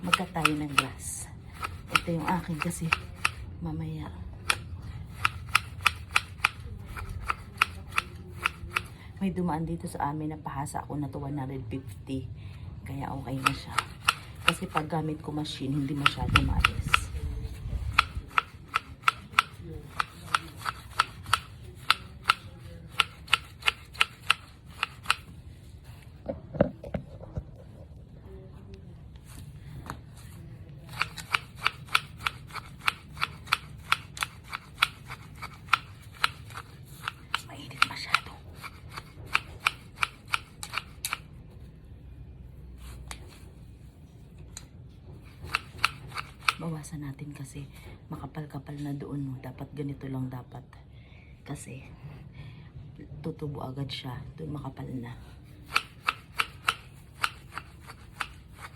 magka tayo ng glass. Ito yung akin kasi mamaya may dumaan dito sa amin na pahasa ako na to 150. Kaya okay na siya. Kasi pag gamit ko machine, hindi masyado maalis. Mainit masyado. Bawasan natin kasi makapal-kapal na doon. Dapat ganito lang dapat. Kasi tutubo agad siya. Doon makapal na.